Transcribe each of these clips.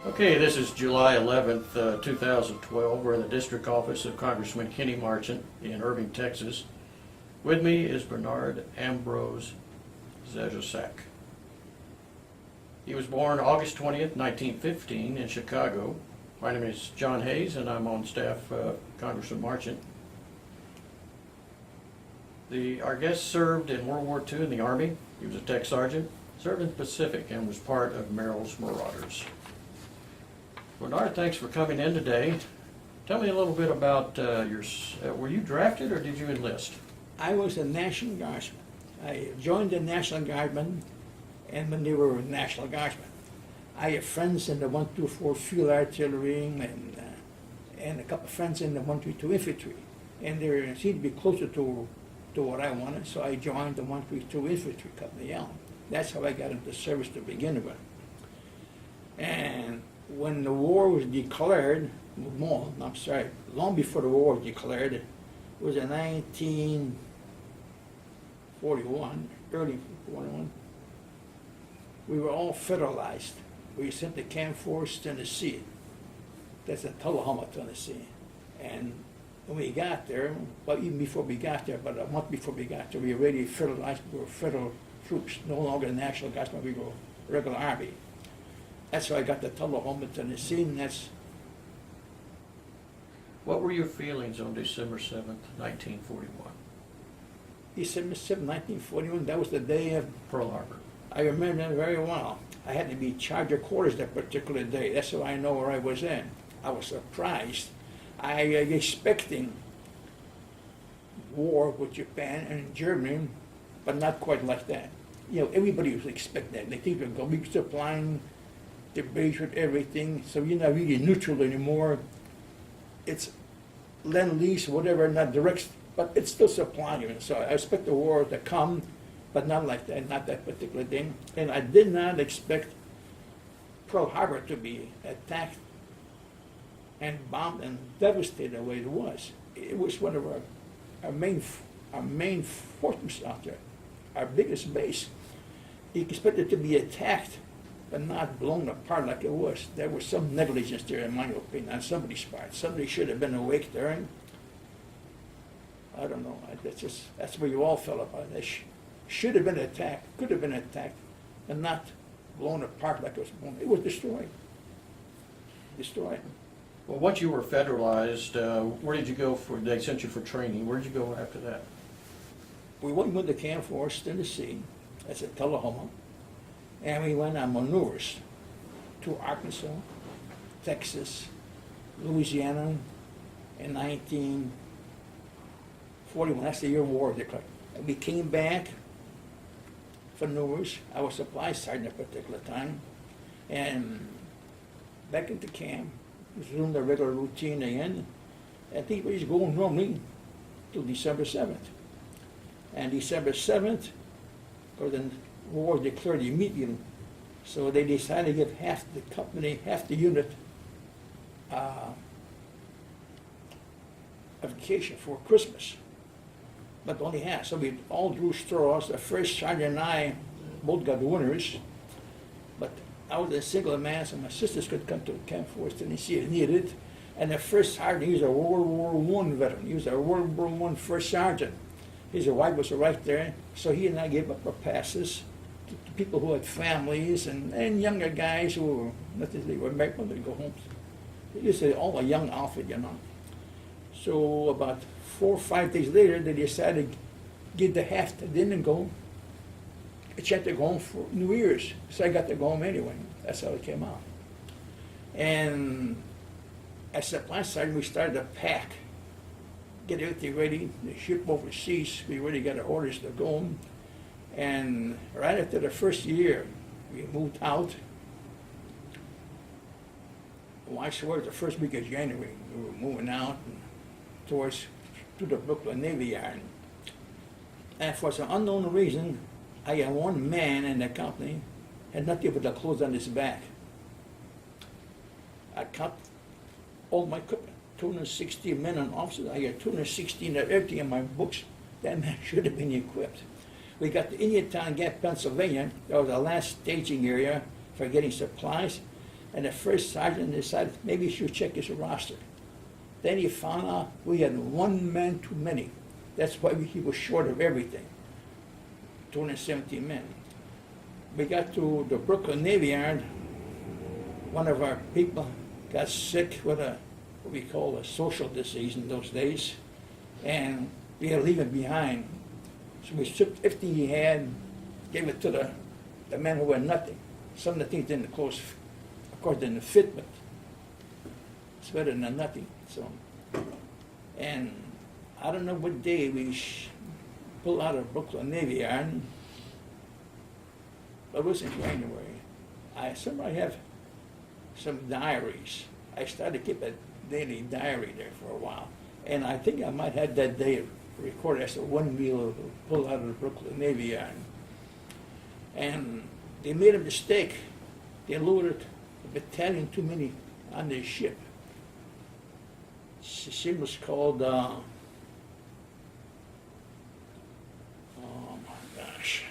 Okay, this is July 11th, 2012. We're in the district office of Congressman Kenny Marchant in Irving, Texas. With me is Bernard Ambrose Jezercak. He was born August 20th, 1915 in Chicago. My name is John Hayes and I'm on staff Congressman Marchant. Our guest served in World War II in the Army. He was a tech sergeant, served in the Pacific, and was part of Merrill's Marauders. Bernard, thanks for coming in today. Tell me a little bit about were you drafted or did you enlist? I was a National Guardsman. I joined the National Guardsmen and when they were National Guardsmen. I have friends in the 124 Field Artillery and a couple of friends in the 132 Infantry. And they seemed to be closer to what I wanted, so I joined the 132 Infantry Company Elm. That's how I got into service to begin with. And when the war was declared, long before the war was declared, it was in 1941, early 41, we were all federalized. We sent to Camp Force, Tennessee. That's in Tullahoma, Tennessee. And when we got there, well, even before we got there, but a month before we got there, we were already federalized. We were federal troops, no longer National Guardsmen, we were regular Army. That's how I got to Tullahoma, Tennessee, and that's... What were your feelings on December 7th, 1941? December 7th, 1941, that was the day of Pearl Harbor. I remember that very well. I had to be charged of quarters that particular day. That's how I know where I was in. I was surprised. I was expecting war with Japan and Germany, but not quite like that. You know, everybody was expecting that. They think they're going to be supplying the base with everything, so you're not really neutral anymore. It's lend-lease, whatever, not direct, but it's still supplying you. So I expect the war to come, but not like that, not that particular thing. And I did not expect Pearl Harbor to be attacked and bombed and devastated the way it was. It was one of our main fortress out there, our biggest base. You expected it to be attacked, but not blown apart like it was. There was some negligence there, in my opinion, on somebody's part. Somebody should have been awake there, and I don't know. That's where you all fell apart. They should have been attacked, could have been attacked, and not blown apart like it was blown. It was destroyed. Destroyed. Well, once you were federalized, where did you go for? They sent you for training. Where did you go after that? We went to Camp Force, Tennessee. That's at Tullahoma. And we went on maneuvers to Arkansas, Texas, Louisiana in 1941. That's the year war declared. And we came back for maneuvers. I was supply sergeant at a particular time. And back into camp, resumed the regular routine again. I think we was going normally till December 7th. And December 7th, because the war declared immediately, so they decided to give half the company, half the unit, a vacation for Christmas, but only half. So we all drew straws. The first sergeant and I both got winners, but I was a single man, so my sisters could come to Camp Force Tennessee if needed. And the first sergeant, he was a World War I veteran. He was a World War I first sergeant. His wife was right there, so he and I gave up our passes to people who had families and younger guys who were, they were married when they go home. It used to be all a young outfit, you know. So about 4 or 5 days later, they decided to give the half that didn't go a chance to go home for New Year's. So I got to go home anyway. That's how it came out. And as supply sergeant, we started to pack, get everything ready, the ship overseas. We already got our orders to go home. And right after the first year, we moved out. Well, I swear the first week of January, we were moving out to the Brooklyn Navy Yard. And for some unknown reason, I had one man in the company had nothing but the clothes on his back. I cut all my equipment, 260 men and officers. I had 216 of everything in my books. That man should have been equipped. We got to Indiantown Gap, Pennsylvania. That was the last staging area for getting supplies. And the first sergeant decided maybe he should check his roster. Then he found out we had one man too many. That's why he was short of everything. 217 men. We got to the Brooklyn Navy Yard. One of our people got sick with what we call a social disease in those days, and we had to leave him behind. So we stripped everything he had, gave it to the men who had nothing. Some of the things didn't, of course, didn't fit, but it's better than nothing. So, and I don't know what day we pulled out of Brooklyn Navy Yard, but it was in January. I have some diaries. I started to keep a daily diary there for a while, and I think I might have that day recorded as one wheel pulled out of the Brooklyn Navy Yard. And they made a mistake. They loaded a battalion too many on their ship. The ship was called, oh my gosh.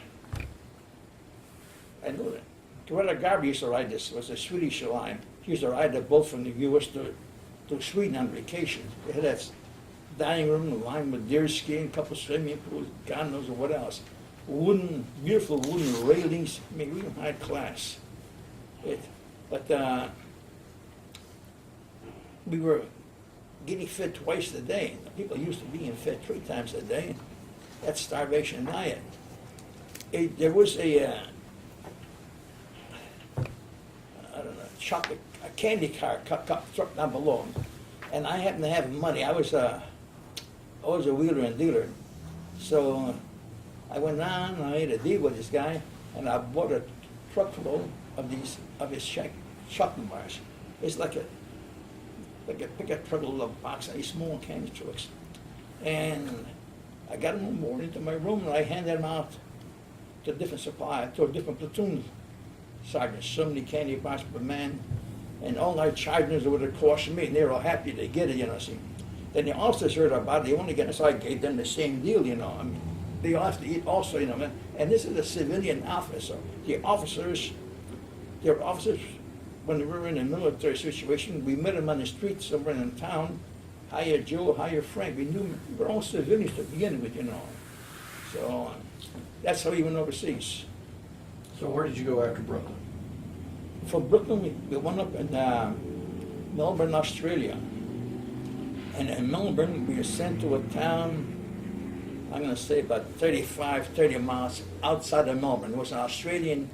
I know that. Greta Garbo used to ride this. It was a Swedish line. He used to ride the boat from the U.S. to Sweden on vacation. They had that dining room lined with deer skin, a couple swimming pools, God knows what else. Beautiful wooden railings, I mean, real high class. But we were getting fed twice a day. People used to being fed 3 times a day. That's starvation diet. There was a candy car truck down below, and I happened to have money. I was a wheeler and dealer, so I went down and I made a deal with this guy, and I bought a truckload of his chocolate bars. It's like a pickup truck, a little box of these small candy trucks, and I got them on board into my room, and I handed them out to different platoon sergeants, so many candy bars per man, and all our charges would have cost me, and they were all happy to get it, see. Then the officers heard about it, they wanted to get it, so I gave them the same deal, I mean, they all have to eat also, and this is a civilian officer. The officers, when we were in a military situation, we met them on the street somewhere in town, hiya Joe, hiya Frank, we were all civilians to begin with, So that's how we went overseas. So where did you go after Brooklyn? From Brooklyn, we went up in Melbourne, Australia. And in Melbourne, we were sent to a town, I'm going to say about 30 miles outside of Melbourne. It was an Australian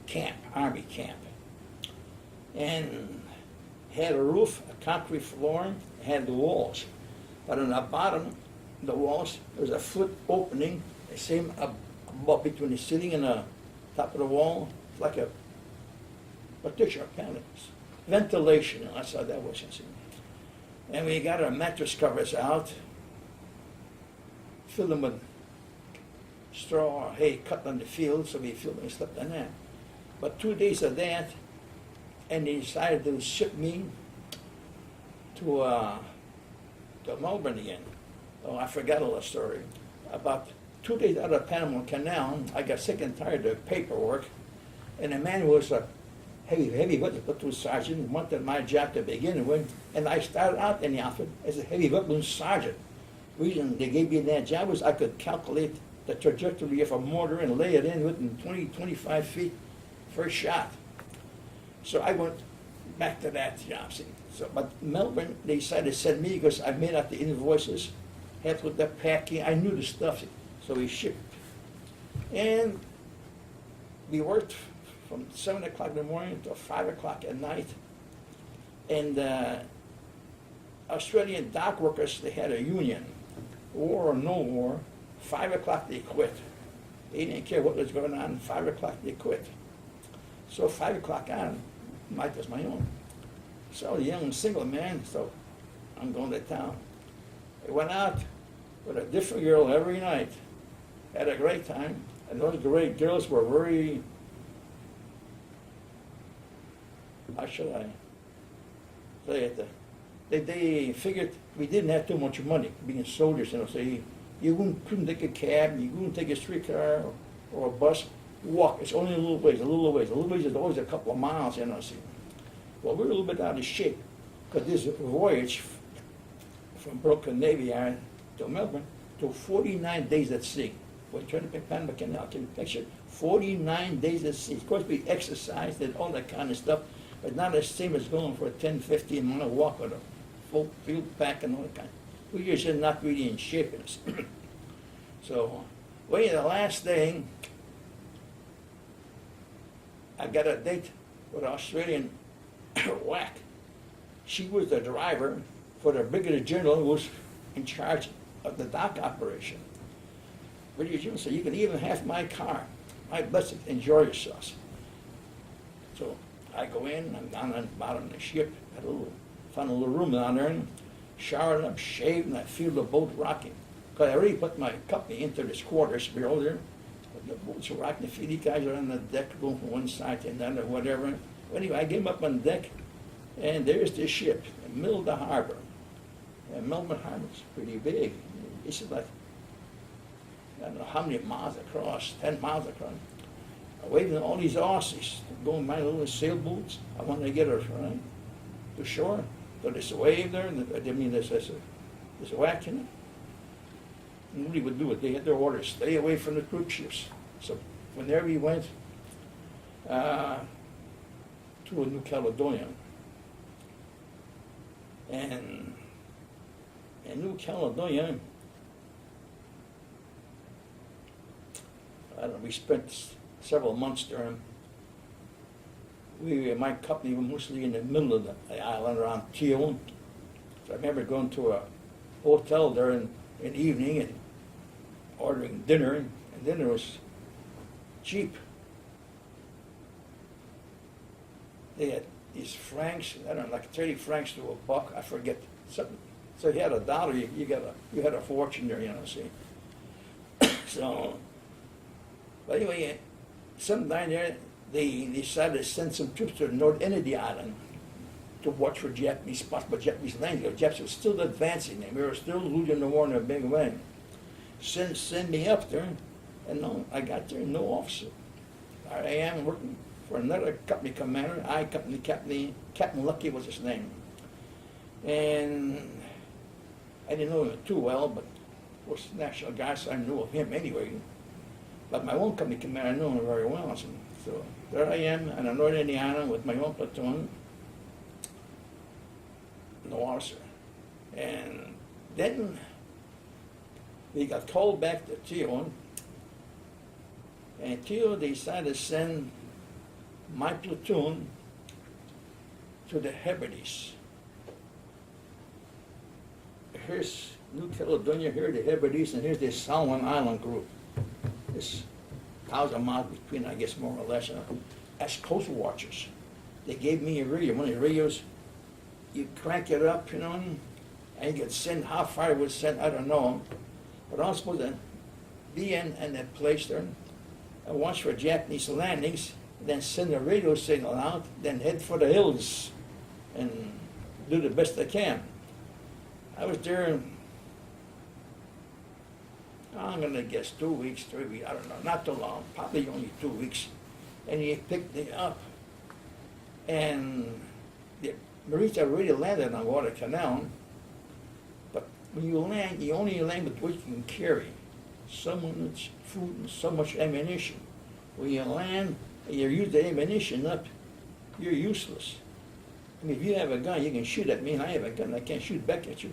camp, army camp. And had a roof, a concrete floor, had the walls. But on the bottom of the walls, there was a foot opening, the same above between the ceiling and the top of the wall. It's like a partition of panels. Ventilation, that's how that was. And we got our mattress covers out, filled them with straw or hay cut on the field, so we filled and slept on that. But 2 days of that, and they decided to ship me to Melbourne again. Oh, I forgot all the story. About 2 days out of the Panama Canal, I got sick and tired of paperwork, and the man was a heavy platoon sergeant, wanted my job to begin with, and I started out in the outfit as a heavy platoon sergeant. The reason they gave me that job was I could calculate the trajectory of a mortar and lay it in within 20, 25 feet first shot. So I went back to that job. So, but Melbourne, they decided to send me because I made out the invoices, helped with the packing. I knew the stuff, so we shipped. And we worked from 7 o'clock in the morning to 5 o'clock at night. And Australian dock workers, they had a union. War or no war, 5 o'clock they quit. They didn't care what was going on, 5 o'clock they quit. So 5 o'clock on, night was my own. So I was a young single man, so I'm going to town. I went out with a different girl every night. Had a great time. And those great girls were very, how should I say it? They figured we didn't have too much money being soldiers, so you couldn't take a cab, you couldn't take a streetcar or a bus. Walk, it's only a little ways. A little ways is always a couple of miles, see. Well, we're a little bit out of shape, because this voyage from Brooklyn Navy Yard to Melbourne took 49 days at sea. We're trying to pick Panama Canal, can you picture? 49 days at sea. Of course, we exercised and all that kind of stuff, but not the same as going for a 10, 15-mile walk with a full field pack and all that kind. We were just not really in shape. So, well, the last day, I got a date with an Australian whack. She was the driver for the brigadier general who was in charge of the dock operation. Brigadier general said, you can even have my car. My blessed, enjoy yourselves. So I go in, I'm down on the bottom of the ship, found a little room down there, and showered up, shaved, and I feel the boat rocking. Because I already put my company into this quarters bureau there. But the boat's rocking, the 50 guys are on the deck going from one side to another, whatever. Well, anyway, I get him up on deck, and there's this ship in the middle of the harbor. And Melbourne Harbor's pretty big. It's like, I don't know how many miles across, 10 miles across. I'm waving all these Aussies, going my little sailboats. I wanted to get her right to shore. So there's a wave there, and there's a whack in it. And what he would do it, they had their orders, stay away from the cruise ships. So whenever we went to New Caledonia, and in New Caledonia, I don't know, we spent several months there. My company was mostly in the middle of the island around Teal. So I remember going to a hotel there in the evening and ordering dinner, and dinner was cheap. They had these francs, I don't know, like 30 francs to a buck, I forget something. So you had $1, you had a fortune there, you know, see. So, but anyway, sometime there, they decided to send some troops to the north end of the island to watch for Japanese spots, but Japanese land. The Japs were still advancing, and we were still losing the war in a big way. Send me up there, and no, I got there, no officer. I am working for another company commander, Captain Lucky was his name. And I didn't know him too well, but of course, National Guard, so I knew of him anyway. But my own company commander, I knew him very well. So there I am on the North Indiana with my own platoon, no officer. And then we got called back to Teal, and Teal decided to send my platoon to the Hebrides. Here's New Caledonia, here the Hebrides, and here's this Solomon Island group. This 1,000 miles between, I guess, more or less, as coast watchers. They gave me a radio, one of the radios, you crank it up, you know, and you could send, how far it would send, I don't know. But I was supposed to be in that place there and watch for Japanese landings, then send a radio signal out, then head for the hills and do the best I can. I was there, I'm going to guess 2 weeks, 3 weeks, I don't know, not too long, probably only 2 weeks. And he picked me up, and the Marines had already landed on Guadalcanal, but when you land, you only land with what you can carry. So much food and so much ammunition. When you land and you use the ammunition up, you're useless. I mean, if you have a gun, you can shoot at me, and I have a gun, I can't shoot back at you.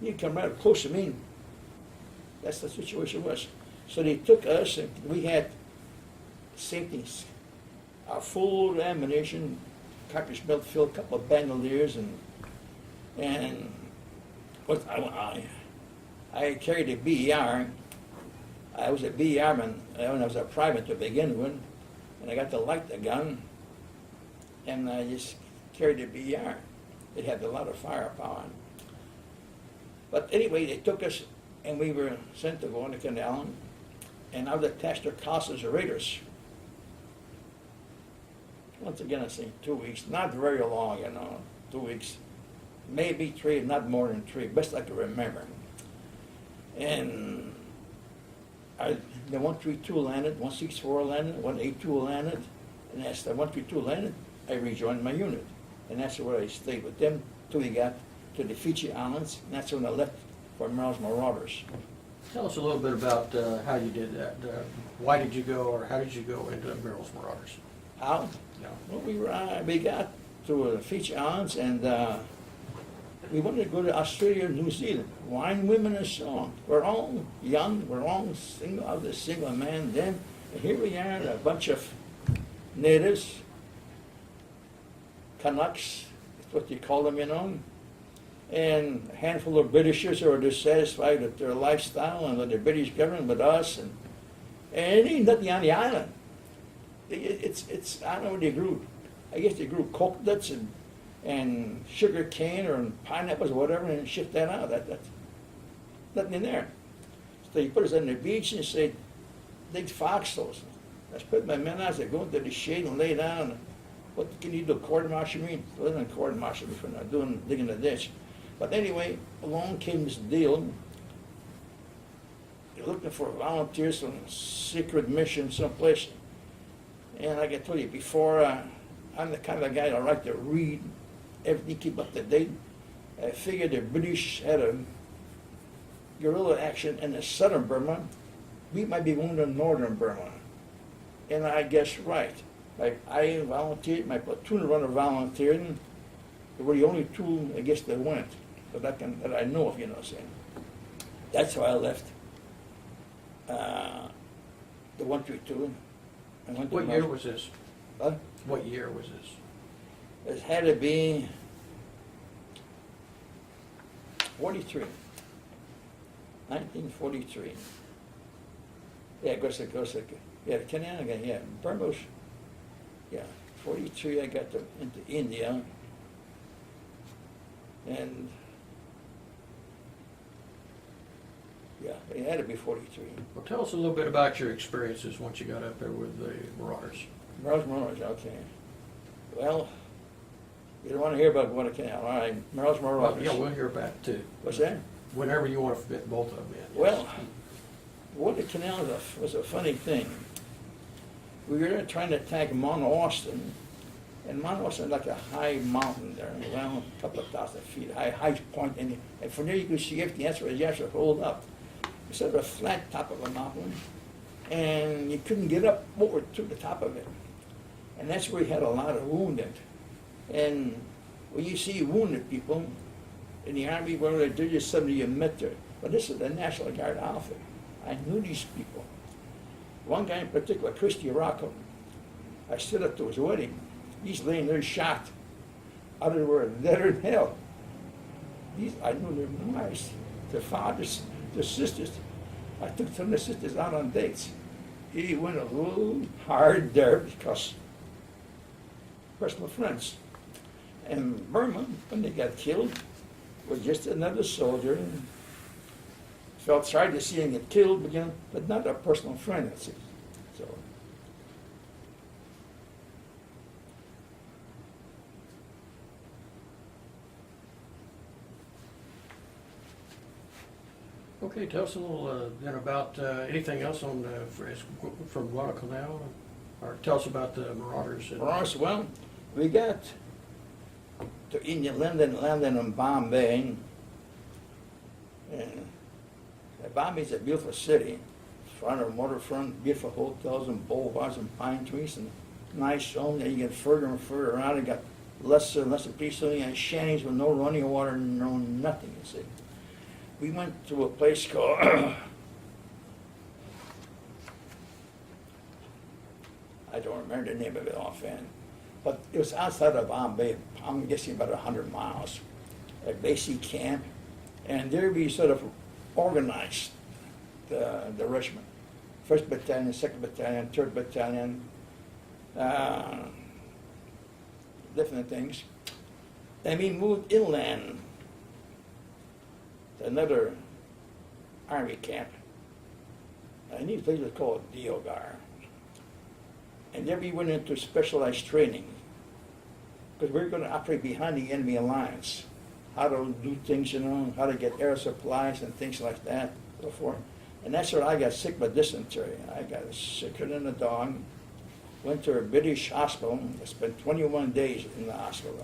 You can come right up close to me. That's the situation was. So they took us, and we had same things. Our full ammunition, cartridge belt filled, a couple of bandoliers, and what I carried a BER. I was a BER man when I was a private to begin with, and I got to light the gun, and I just carried a BER. It had a lot of firepower. But anyway, they took us, and we were sent to Guadalcanal, and I was attached to Casas Raiders. Once again, I say 2 weeks, not very long, 2 weeks, maybe 3, not more than 3, best I can remember. And the 132 landed, 164 landed, 182 landed, and as the 132 landed, I rejoined my unit. and that's where I stayed with them till we got to the Fiji Islands, and that's when I left for Merrill's Marauders. Tell us a little bit about how you did that. Why did you go, or how did you go into Merrill's Marauders? How? Yeah. Well, we got to the Fiji Islands, and we wanted to go to Australia and New Zealand. Wine, women, and song. We're all young. We're all single. I was a single man then. And here we are, a bunch of natives, Canucks, that's what you call them, you know, and a handful of Britishers who are dissatisfied with their lifestyle and with the British government, with us, and ain't nothing on the island. It's I don't know what they grew. I guess they grew coconuts and sugar cane or pineapples or whatever, and shipped that out. That's nothing in there. So you put us on the beach and say, dig foxholes. I put my men out, they go into the shade and lay down. What can you do, court martial me? Well, they didn't court martial me for not digging the ditch. But anyway, along came this deal. They're looking for volunteers from secret mission someplace. And like I told you before, I'm the kind of guy that like to read everything, keep up to date. I figured the British had a guerrilla action in the southern Burma. We might be going to northern Burma. And I guess right. Like I volunteered, my platoon runner volunteered, and they were the only two, I guess, that went, that I know of, you know what I'm saying. That's why I left the 132. I went to What year was this? Huh? What year was this? It had to be 43. 1943. Yeah, go second. Yeah, Canada, yeah, Burma's, yeah, 43 I got into India, and yeah, it had to be 43. Well, tell us a little bit about your experiences once you got up there with the Marauders. Marauders, okay. Well, you don't want to hear about Guadalcanal, all right, Marauders. Well, yeah, we'll hear about it too. What's that? Whenever you want to fit both of them in. Well, Guadalcanal was a funny thing. We were trying to attack Mount Austin, and Mount Austin is like a high mountain there, around a couple of thousand feet, high point, and from there you could see everything. That's where you have to hold up. It's sort of a flat top of a mountain, and you couldn't get up over to the top of it. And that's where we had a lot of wounded. And when you see wounded people in the Army, well, they're just somebody you met there. But this is the National Guard outfit. I knew these people. One guy in particular, Christy Rocco, I stood up to his wedding. He's laying there shot. Others were deader than hell. I knew their wives, their fathers, their sisters. I took some of the sisters out on dates. He went a little hard there because personal friends. And Burma, when they got killed, was just another soldier. Felt sorry to see him get killed, but not a personal friend, that's it. So. Okay, tell us a little then about anything else on from Guadalcanal, or tell us about the Marauders. Marauders, well, we got to Indian landing in Bombay. And Bombay's a beautiful city. Front of waterfront, beautiful hotels and boulevards and pine trees and nice homes. And you get further and further around, you got lesser and lesser people and shanties with no running water, no nothing, you see. We went to a place called I don't remember the name of it offhand, but it was outside of Bombay. I'm guessing about 100 miles. A basic camp, and there we sort of organized the regiment. 1st Battalion, 2nd Battalion, 3rd Battalion, different things. Then we moved inland to another army camp. And these places were called Diogar. And then we went into specialized training because we were going to operate behind the enemy alliance. How to do things, you know, how to get air supplies and things like that, so forth. And that's where I got sick with dysentery. I got sicker than a dog. Went to a British hospital. I spent 21 days in the hospital.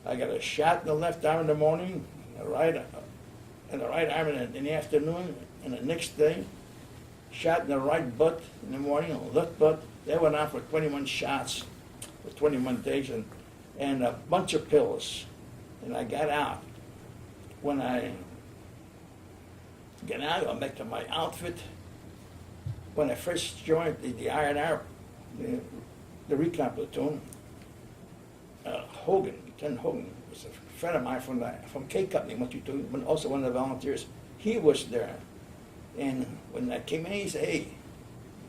I got a shot in the left arm in the morning, and the right arm in the afternoon, and the next day, shot in the right butt in the morning, and left butt. They went out for 21 shots for 21 days and a bunch of pills. And I got out. When I got out, I went back to my outfit. When I first joined the R&R, the recon platoon, Lieutenant Hogan, was a friend of mine from K Company, went to but also one of the volunteers. He was there. And when I came in, he said, "Hey,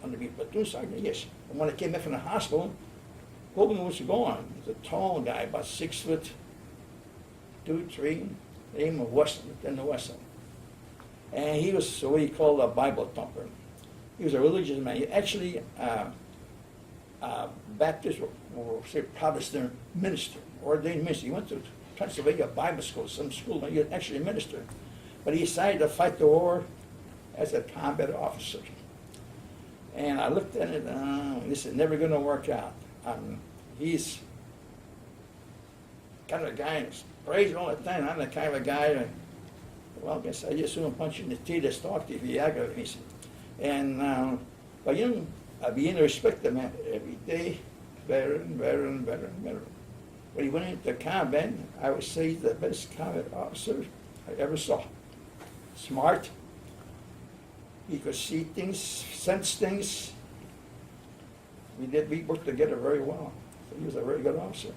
want to be platoon sergeant?" Yes. And when I came back from the hospital, Hogan was gone. He was a tall guy, about 6'2", 3, name of Lieutenant Wesson. And he was what he called a Bible thumper. He was a religious man. He actually, Baptist or say Protestant minister, ordained minister. He went to Pennsylvania Bible School, some school, and he was actually a minister. But he decided to fight the war as a combat officer. And I looked at it, this is never going to work out. He's kind of a guy who's praising all the time. I'm the kind of a guy, well, I guess I just want to punch you in the teeth, just talk to you if you aggravate me. And, but you know, I began to respect the man every day, better and better and better and better. When he went into combat, I would say he's the best combat officer I ever saw. Smart. He could see things, sense things. We worked together very well. So he was a very good officer.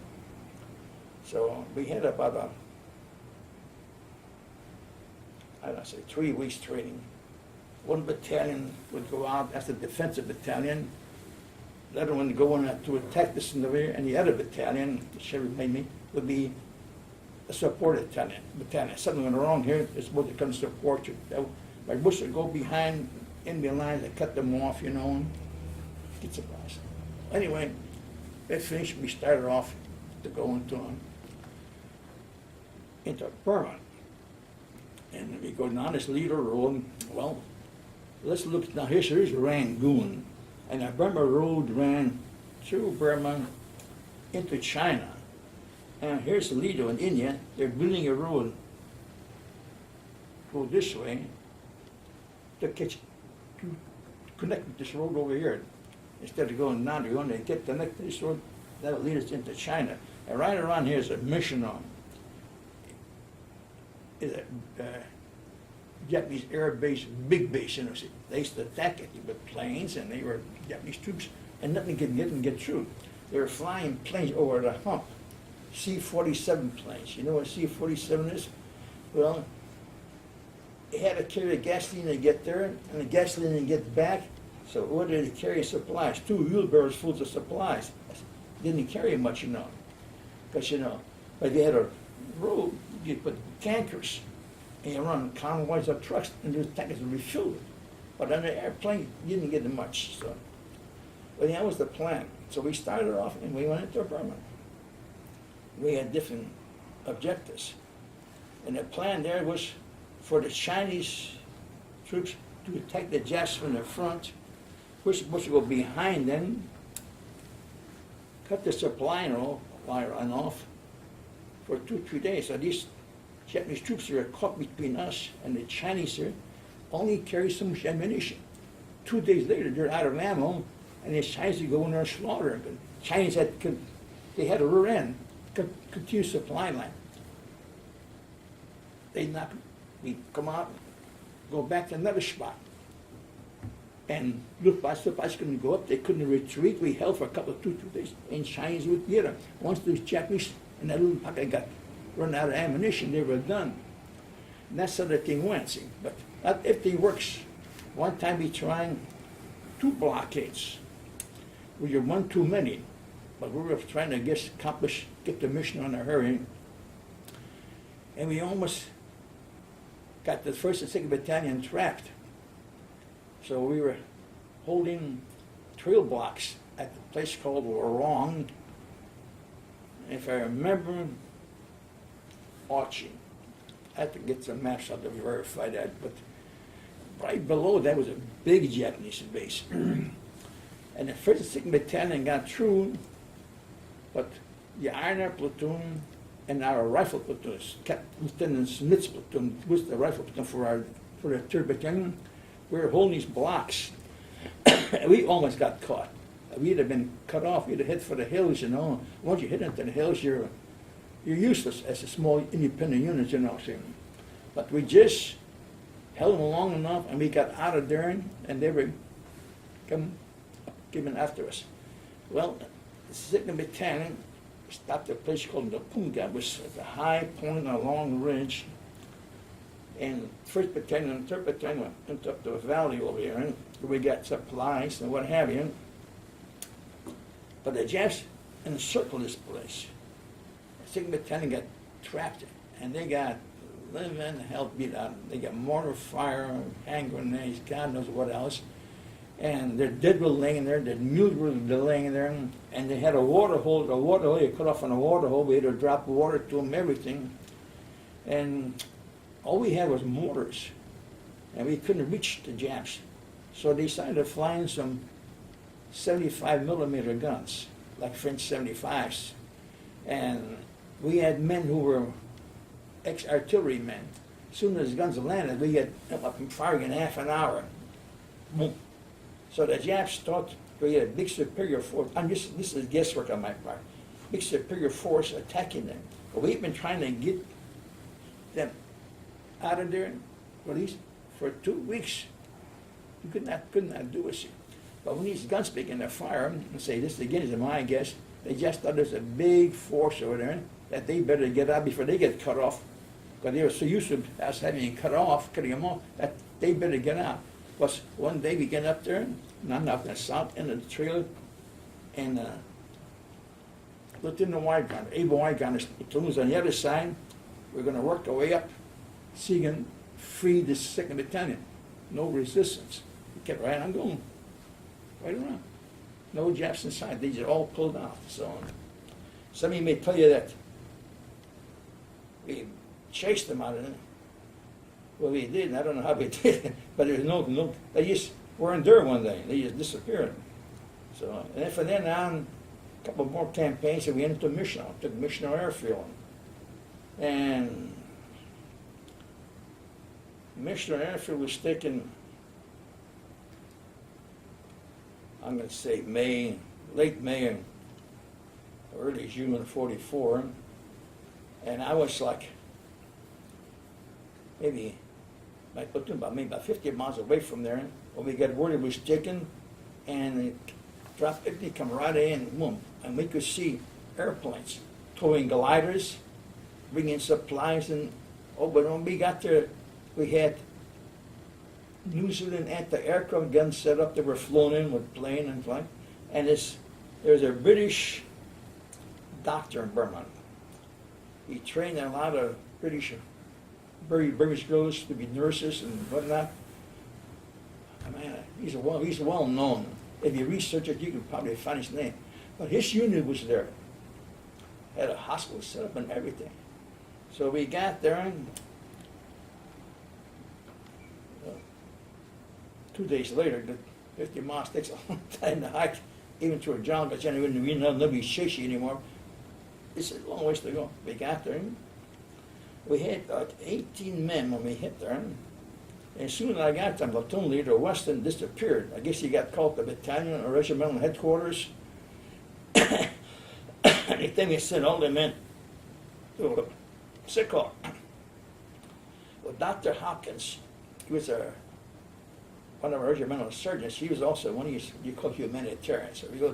So we had about I don't say 3 weeks training. One battalion would go out as a defensive battalion. The other one would go in to attack this in the rear, and the other battalion, the sheriff made me, would be a support battalion. Something went wrong here, it's supposed to come to support you. My bush would go behind enemy lines and cut them off, you know, and get supplies. Anyway, that finished, we started off to go into Burma. And we go down this leader road. Well, let's look, now here's Rangoon. And the Burma road ran through Burma into China. And here's the leader in India. They're building a road, go this way, to connect with this road over here. Instead of going down, they're going to get connected to this road, that will lead us into China. And right around here is a mission on. Is a Japanese air base, big base, you know. They used to attack it with planes, and they were Japanese troops, and nothing could get through. They were flying planes over the hump, C-47 planes. You know what C-47 is? Well, they had to carry the gasoline to get there, and the gasoline to get back. So what did they carry? Supplies, 2 wheelbarrows full of supplies. Didn't carry much, you know, because you know, but they had a road. You put tankers, and you run convoys of trucks, and those tankers would refuel it. But on the airplane, you didn't get much. So, but that was the plan. So we started off, and we went into Burma. We had different objectives, and the plan there was for the Chinese troops to attack the Japs from the front. We're supposed to go behind them, cut the supply line off for 2-3 days. So these Japanese troops are caught between us and the Chinese here, only carry so much ammunition. 2 days later, they're out of ammo, and the Chinese would go in there and slaughter them. The Chinese had a rear end, continuous supply line. We'd come out, go back to another spot. And Luftwaffe couldn't go up, they couldn't retreat. We held for a couple of 2 days, and Chinese would get them. Once the Japanese and that little pocket got run out of ammunition, they were done. And that's how the thing went, see. But not everything works. One time we tried 2 blockades. We were one too many, but we were trying to get the mission on a hurry. And we almost got the 1st and 2nd Battalion trapped. So we were holding trail blocks at the place called Warong. If I remember, Archie. I had to get some maps out to verify that, but right below that was a big Japanese base. And the 1st and 2nd Battalion got through, but the R&R platoon and our rifle platoon, Lieutenant Smith's platoon, was the rifle platoon for the 3rd Battalion. We were holding these blocks. We almost got caught. We'd have been cut off. We'd have hit for the hills, you know. Once you hit into the hills, you're useless as a small independent unit, you know. See. But we just held them long enough, and we got out of there, and they were coming after us. Well, the 2nd Battalion stopped at a place called the Punga, which was a high point on a long ridge. And 1st Battalion and 3rd Battalion went up to a valley over here, and we got supplies and what have you. But the Japs encircled this place. The 2nd Battalion got trapped, and they got living hell beat out. They got mortar fire, hand grenades, God knows what else. And their dead were laying there, their mules were laying there, and they had a water hole, you cut off on a water hole, we had to drop water to them, everything. And all we had was mortars, and we couldn't reach the Japs. So they decided to fly in some 75 millimeter guns, like French 75s. And we had men who were ex-artillery men. As soon as the guns landed, we had them up and firing in half an hour. Boom. So the Japs thought we had a big superior force. This is guesswork on my part. Big superior force attacking them. But we've been trying to get them out of there, released for 2 weeks. We could not do it. But when these guns began to fire, and say this again is my guess, they just thought there's a big force over there that they better get out before they get cut off. Because they were so used to us having cutting them off, that they better get out. Plus, one day we get up there, and I'm up in the south end of the trailer, and Lieutenant Wygon, Abel Wygon's platoon was on the other side. We're going to work our way up, so you can free this 2nd Battalion. No resistance. We kept right on going, right around. No Japs inside. They just all pulled out. So some of you may tell you that we chased them out of there. Well, we did, and I don't know how we did it, but there was no, they just weren't there one day. They just disappeared. So, and then from then on, a couple more campaigns, and we ended up Marchant, took Marchant Airfield. And Marchant Airfield was taken, I'm going to say late May, or early June of '44, and I was like, maybe my platoon about 50 miles away from there. When we got word it was taken, and it dropped, it come right in, boom, and we could see airplanes towing gliders, bringing supplies, and but when we got there, we had New Zealand anti-aircraft guns set up that were flown in with plane and flying, and there's a British doctor in Burma. He trained a lot of British girls to be nurses and whatnot. I mean, he's well known. If you research it, you can probably find his name. But his unit was there. Had a hospital set up and everything. So we got there, and 2 days later, the 50 miles takes a long time to hike, even through a jungle, because then we know nobody's chasing you anymore. It's a long ways to go. We got there. We had like 18 men when we hit there. And as soon as I got there, platoon leader Weston disappeared. I guess he got called to battalion or regimental headquarters. And then we sent all the men to a sick hall. Well, Dr. Hopkins, he was one of our regimental surgeons. He was also one of you call humanitarians. So we go,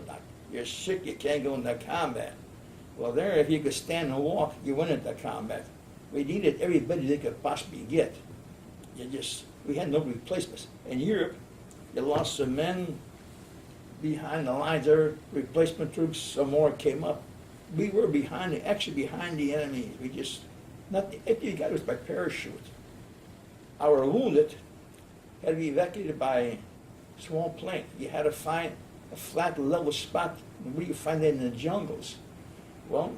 you're sick, you can't go into combat. Well, there, if you could stand and walk, you went into combat. We needed everybody they could possibly get. We had no replacements. In Europe, you lost some men behind the lines there, replacement troops, some more came up. We were behind the enemy. Everything got us by parachute. Our wounded had to be evacuated by small plane. You had to find a flat, level spot. Where you find that in the jungles? Well,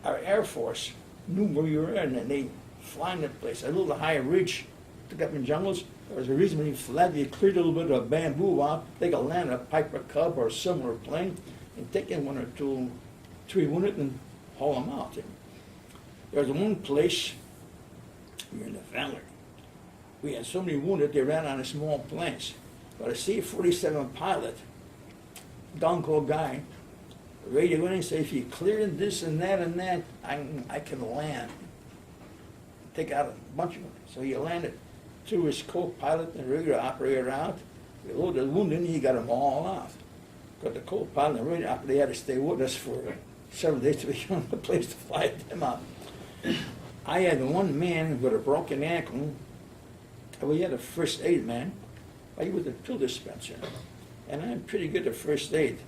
our Air Force knew where you were, and they fly in that place. A little higher ridge, took up in jungles. There was a reason when you fled, you cleared a little bit of bamboo out, they could land a Piper Cub or a similar plane, and take in 1 or 2, 3 wounded and haul them out. There was one place, we were in the valley. We had so many wounded, they ran on a small planes. But a C-47 pilot, gung-ho guy, radio in and say, if you clear this and that, I can land. Take out a bunch of them. So he landed, threw his co-pilot and radio operator out. We loaded the wounded, and he got them all out. Because the co-pilot and the radio operator had to stay with us for several days to find a place to fly them out. I had one man with a broken ankle. We had a first aid man. He was a pill dispenser. And I'm pretty good at first aid.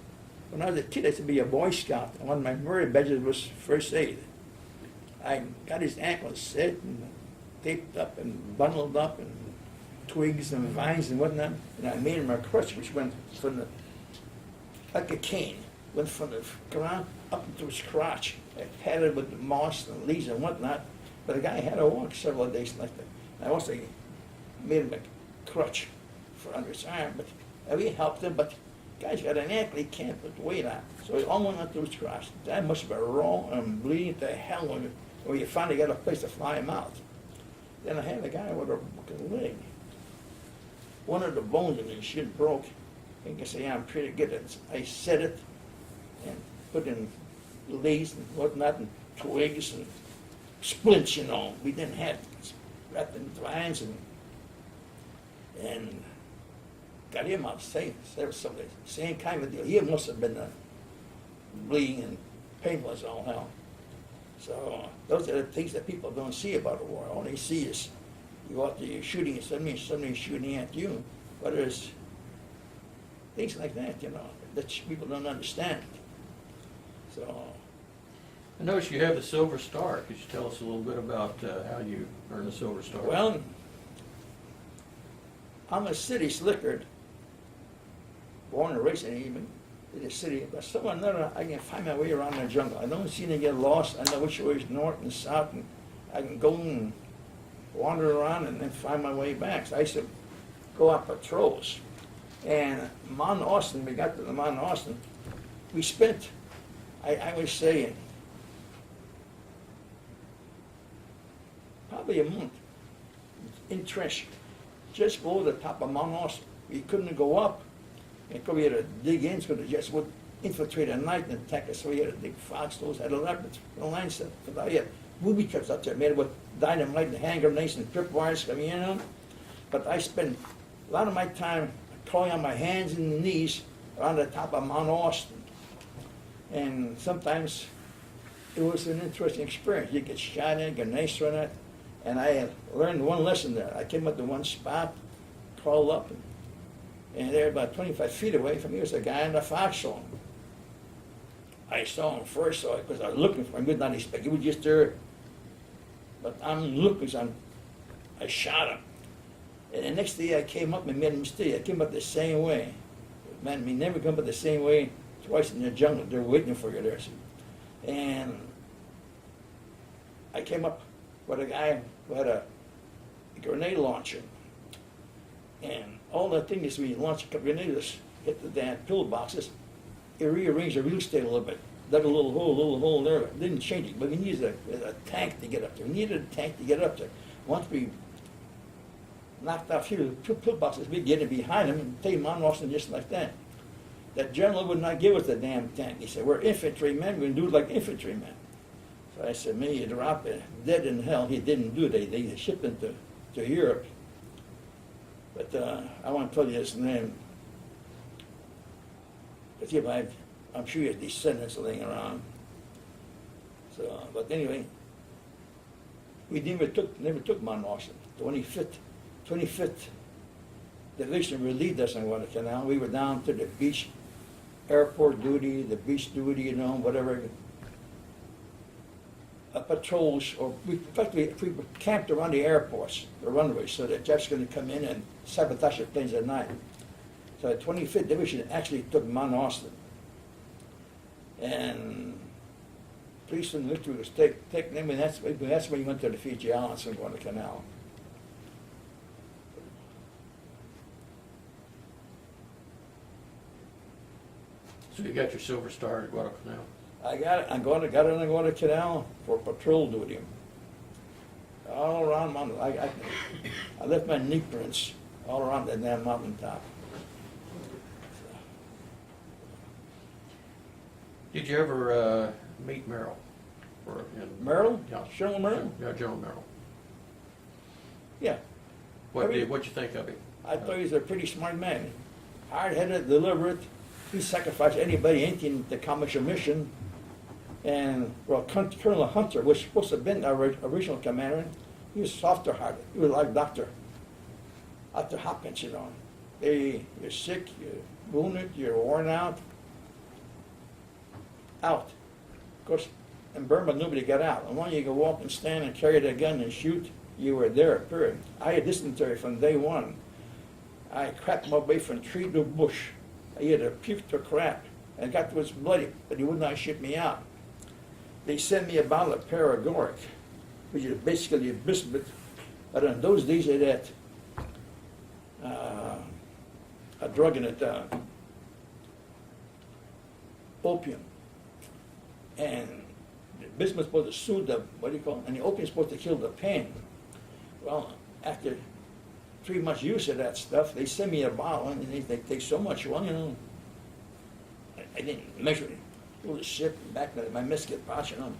When I was a kid, I used to be a Boy Scout. And one of my Merrill badges was first aid. I got his ankles set and taped up and bundled up and twigs and vines and whatnot. And I made him a crutch which went from the, like a cane, went from the ground up into his crotch. I padded with the moss and leaves and whatnot. But the guy had to walk several days like that. I also made him a crutch for under his arm, but we helped him, but the guy's got an ankle he can't put the weight on. So he all went onto his crotch. That must have been raw and bleeding to hell when you finally got a place to fly him out. Then I had a guy with a broken leg. One of the bones in his shin broke. You can say I'm pretty good at it. I set it and put in leaves and whatnot and twigs and splints, you know. We didn't have wrapped in vines and got him out safe. Same kind of deal. He must have been bleeding and painful as all hell. So those are the things that people don't see about a war. All they see is you go out there, you're shooting and somebody's shooting at you. But there's things like that, you know, that people don't understand. So. I notice you have the Silver Star. Could you tell us a little bit about how you earned the Silver Star? Well, I'm a city slicker, born and raised in the city, but somehow or another I can find my way around the jungle. I don't seem to get lost. I know which way is north and south, and I can go and wander around and then find my way back. So I used to go on patrols. And Mount Austin, we got to the Mount Austin, we spent, I would say, probably a month entrenched just below the top of Mount Austin. We couldn't go up, because we had to dig in, so the Jets would infiltrate at night and attack us. So we had to dig foxholes, had leopards, the line set. But I had booby traps up there made with dynamite and hand grenades and tripwires coming in. But I spent a lot of my time crawling on my hands and knees around the top of Mount Austin. And sometimes it was an interesting experience. You get shot at, grenades thrown at. And I had learned one lesson there. I came up to one spot, crawled up, and there about 25 feet away from me was a guy in a foxhole. I saw him first, because I was looking for him. I did not expect he was just there. But I'm looking, so I shot him. And the next day I came up and made a mistake. I came up the same way. Man, we never come up the same way twice in the jungle. They're waiting for you there. And I came up with a guy who had a grenade launcher. And all the thing is when you launch a couple grenades, hit the damn pillboxes, it rearranged the real estate a little bit. Dug a little hole there. It didn't change it, but we needed a tank to get up there. We needed a tank to get up there. Once we knocked off here, the pillboxes, we'd get it behind them and take Mount Austin just like that. That general would not give us the damn tank. He said, we're infantrymen, we're going to do it like infantrymen. So I said, me, you drop it, dead in hell. He didn't do it. They shipped him to Europe. But I want to tell you his name. Because I'm sure he has descendants laying around. So, but anyway, we never took Mount Austin. 25th Division relieved us on Guadalcanal. We were down to the beach, airport duty, the beach duty, you know, whatever. Patrols, or we camped around the airports, the runways, so that Jeff's going to come in and sabotage the planes at night. So the 25th Division actually took Mount Austin. And police and military was taking them, and that's when we went to the Fiji Islands and Guadalcanal. So you got your Silver Star at Guadalcanal. I got it. I got it on the Guadalcanal for patrol duty. All around mountain. I left my knee prints all around that damn mountaintop. Did you ever meet Merrill? Merrill? Yeah. General Merrill? Yeah, General Merrill. Yeah. What'd you think of him? I thought he was a pretty smart man. Hard-headed, deliberate. He sacrificed anybody, anything to accomplish a mission. And, well, Colonel Hunter was supposed to have been our original commander. He was softer-hearted. He was like Dr. Hopkins, you know. You're sick, you're wounded, you're worn out. Out. Of course, in Burma, nobody got out. And when you could walk and stand and carry the gun and shoot, you were there, period. I had dysentery from day one. I cracked my way from tree to bush. I either puked or crap. And got to was bloody, but he would not ship me out. They sent me a bottle of paregoric, which is basically a biscuit. But in those days, it had a drug in it, opium. And the biscuit was supposed to soothe the, what do you call it? And the opium is supposed to kill the pain. Well, after 3 months use of that stuff, they send me a bottle, and they take so much. Well, you know, I didn't measure it. It was shipped back to my biscuit pouch, you know.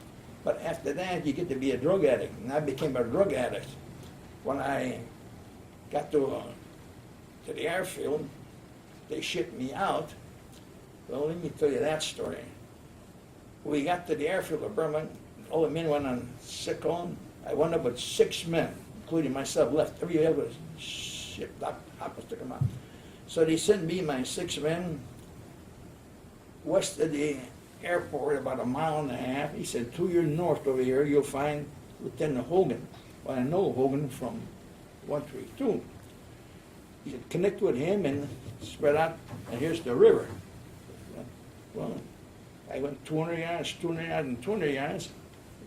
But after that, you get to be a drug addict, and I became a drug addict. When I got to the airfield, they shipped me out. Well, let me tell you that story. We got to the airfield of Burma, all the men went on sick on. I wound up with 6 men, including myself, left. Every other was shipped up. Hoppers took them out. So they sent me, my 6 men, west of the airport, about 1.5 miles. He said, 2 years north over here, you'll find Lieutenant Hogan. Well, I know Hogan from 132. He said, connect with him and spread out, and here's the river. Well, I went 200 yards, 200 yards, and 200 yards.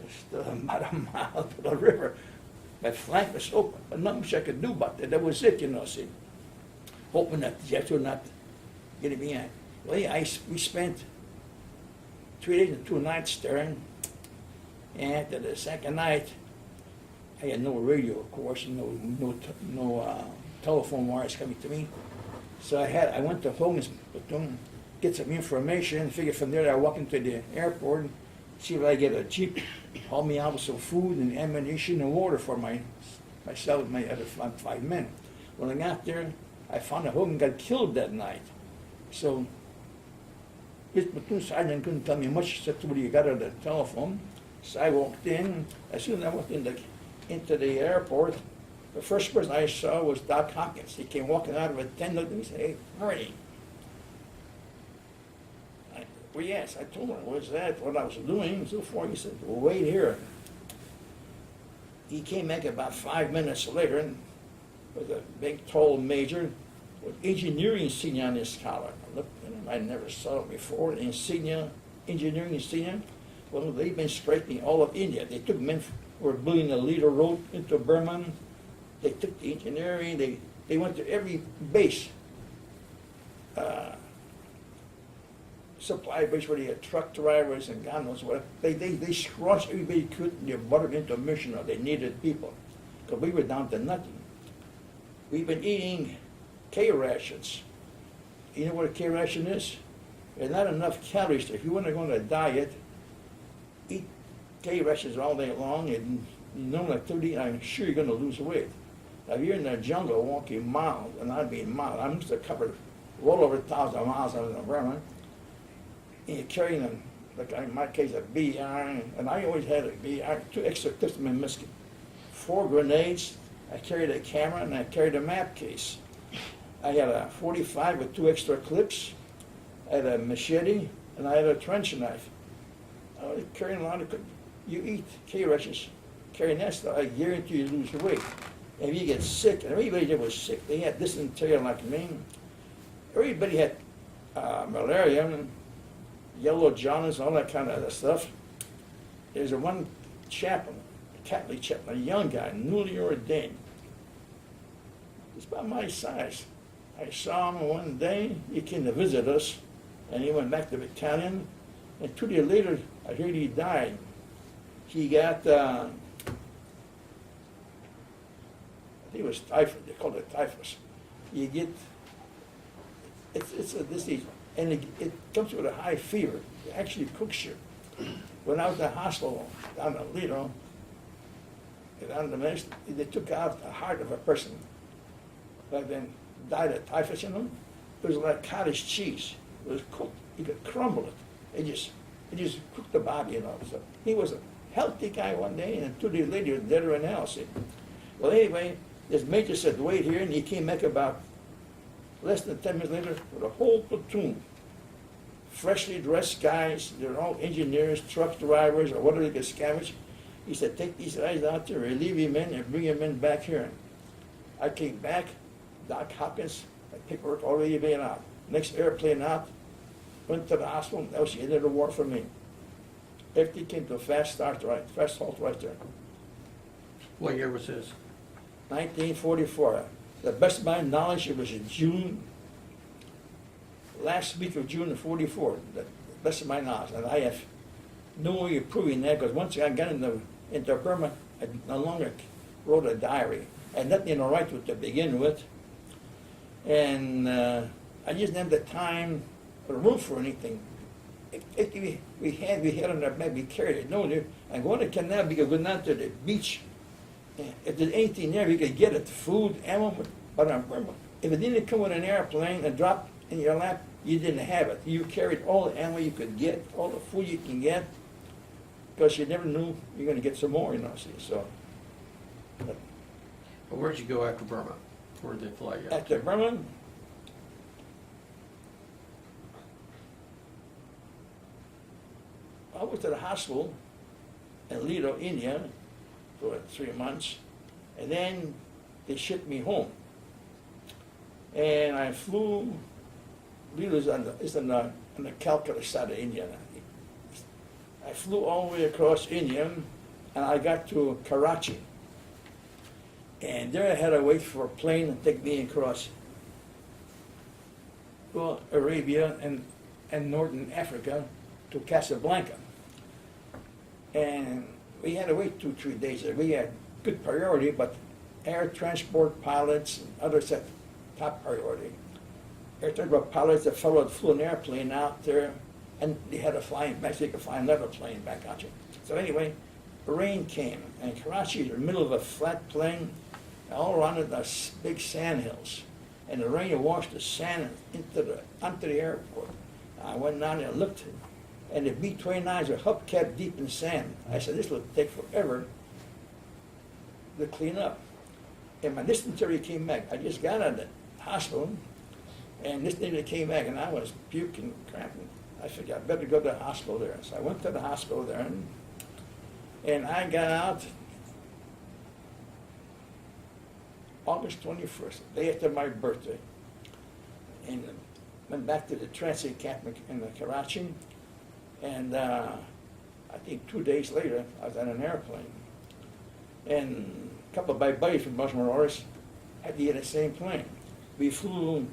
Just about 1 mile to the river. My flank was open, but not much I could do about that. That was it, you know, see. Hoping that the Jets would not get me in. Well, yeah, we spent 3 days and 2 nights there. And after the second night, I had no radio, of course, and no telephone wires coming to me. So I went to Hogan's platoon, get some information, figure from there I walk into the airport, see if I get a jeep, haul me out with some food and ammunition and water for myself and my other 5 men. When I got there, I found that Hogan got killed that night. So his platoon sergeant couldn't tell me much except what he got on the telephone. So I walked in. As soon as I walked into the airport, the first person I saw was Doc Hopkins. He came walking out of a tent, looked at me and said, "Hey, Marty." Well, yes, I told him what I was doing, and so forth. He said, "Well, wait here." He came back about 5 minutes later and with a big, tall major with engineering insignia on his collar. I looked at him, I never saw it before. Insignia, engineering insignia. Well, they've been straightening all of India. They took men who were building the leader road into Burma. They took the engineering, they went to every base. Supply base where they had truck drivers and God knows what. They scratched everybody could and they brought them into a mission or they needed people. Because we were down to nothing. We've been eating K rations. You know what a K ration is? There's not enough calories. If you want to go on a diet, eat K rations all day long and normal activity, I'm sure you're going to lose weight. Now, if you're in the jungle walking miles, and I'd be miles, I must have covered well over 1,000 miles out of the environment. And you're carrying them, like in my case, a BR, and I always had a BR, 2 extra clips in my musket. 4 grenades, I carried a camera, and I carried a map case. I had a 45 with 2 extra clips, I had a machete, and I had a trench knife. I was carrying a lot of, you eat K rations, carrying that stuff, I guarantee you lose weight. And if you get sick, and everybody that was sick, they had dysentery like me. Everybody had malaria, and yellow jaundice, all that kind of stuff. There's a one chaplain, a Catholic chaplain, a young guy, newly ordained. He's about my size. I saw him one day, he came to visit us, and he went back to the battalion, And 2 days later, I heard he died. He got, I think it was typhus, they called it typhus. You get, it's a disease, and it comes with a high fever. It actually cooks you. When I was in the hospital down in Lido, down in the Midwest, they took out the heart of a person. But then died of typhus, you know. It was like cottage cheese. It was cooked. You could crumble it. It just cooked the body, you know. So he was a healthy guy one day, and 2 days later, he was dead right now. See. Well, anyway, this major said, wait here, and he came back about less than 10 minutes later with a whole platoon. Freshly dressed guys, they're all engineers, truck drivers, or whatever they could scavenge. He said, take these guys out there, relieve him in, and bring him in back here. I came back, Doc Hopkins, my paperwork already been out. Next airplane out, went to the hospital, that was the end of the war for me. Everything came to a fast halt right there. What year was this? 1944. The best of my knowledge, it was in June, last week of June of 44. The best of my knowledge. And I have no way of proving that, because once I got into Burma, I no longer wrote a diary. I had nothing to write with to begin with. And I just didn't have the time or room for anything. We had on our back, we carried it. No, and going to Canal, we could go down to the beach. If there's anything there, we could get it, food, ammo, but on Burma, if it didn't come with an airplane and drop in your lap, you didn't have it. You carried all the ammo you could get, all the food you can get, because you never knew you're going to get some more, you know, see, so. But where'd you go after Burma? Where'd they fly you out After to? Burma, I went to the hospital in Lido, India, for 3 months, and then they shipped me home. And I flew, Lido's on the Calcutta side of India. I flew all the way across India, and I got to Karachi. And there I had to wait for a plane to take me across, well, Arabia and northern Africa to Casablanca. And we had to wait 2-3 days there. We had good priority, but air transport pilots and others had top priority. Air transport pilots that flew an airplane out there, and they had to fly back so they could fly another plane back out there. So anyway, the rain came, and Karachi is in the middle of a flat plain, and all around it are big sand hills. And the rain washed the sand onto the airport. I went down there and looked, and the B-29s were hubcapped deep in sand. I said, this will take forever to clean up. And my dysentery came back. I just got out of the hospital, and this thing came back, and I was puking, cramping. I figured I better go to the hospital there. So I went to the hospital there, and I got out August 21st, the day after my birthday, and went back to the transit camp in Karachi. And I think 2 days later, I was on an airplane. And a couple of my buddies from Marauders had to get the same plane. We flew